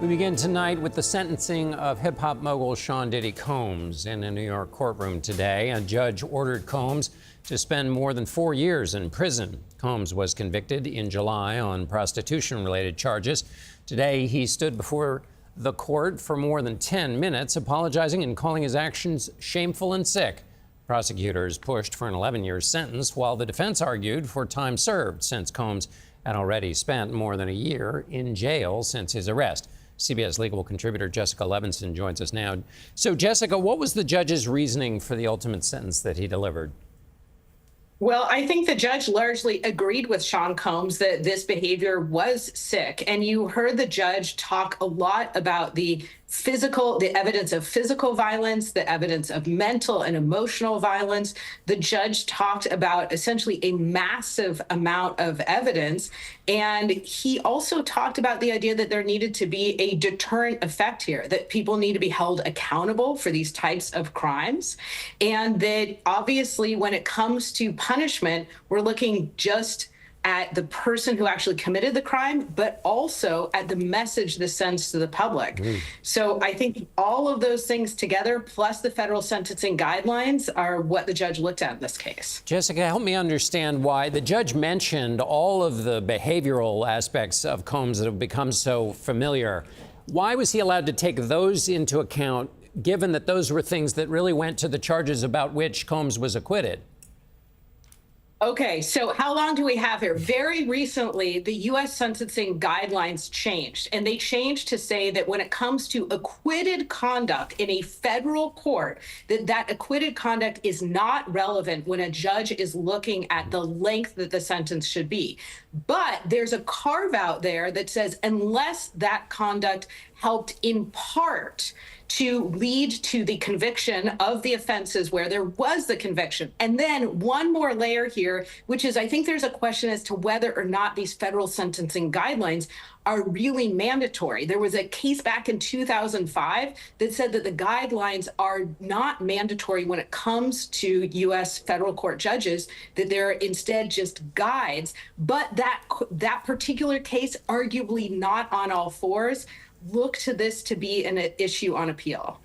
We begin tonight with the sentencing of hip-hop mogul Sean Diddy Combs. In a New York courtroom today, a judge ordered Combs to spend more than 4 years in prison. Combs was convicted in July on prostitution-related charges. Today, he stood before the court for more than 10 minutes, apologizing and calling his actions shameful and sick. Prosecutors pushed for an 11-year sentence, while the defense argued for time served, since Combs had already spent more than a year in jail since his arrest. CBS legal contributor Jessica Levinson joins us now. So, Jessica, what was the judge's reasoning for the ultimate sentence that he delivered? Well, I think the judge largely agreed with Sean Combs that this behavior was sick. And you heard the judge talk a lot about the evidence of physical violence, the evidence of mental and emotional violence. The judge talked about essentially a massive amount of evidence. And he also talked about the idea that there needed to be a deterrent effect here, that people need to be held accountable for these types of crimes. And that obviously when it comes to punishment, we're looking just at the person who actually committed the crime, but also at the message this sends to the public. So I think all of those things together, plus the federal sentencing guidelines, are what the judge looked at in this case. Jessica, help me understand why the judge mentioned all of the behavioral aspects of Combs that have become so familiar. Why was he allowed to take those into account, given that those were things that really went to the charges about which Combs was acquitted? Okay, so how long do we have here? Very recently, the U.S. sentencing guidelines changed, and they changed to say that when it comes to acquitted conduct in a federal court, that acquitted conduct is not relevant when a judge is looking at the length that the sentence should be. But there's a carve-out there that says unless that conduct helped in part to lead to the conviction of the offenses where there was the conviction. And then one more layer here, which is I think there's a question as to whether or not these federal sentencing guidelines are really mandatory. There was a case back in 2005 that said that the guidelines are not mandatory when it comes to U.S. federal court judges, that they're instead just guides. But that particular case, arguably not on all fours, look to this to be an issue on appeal.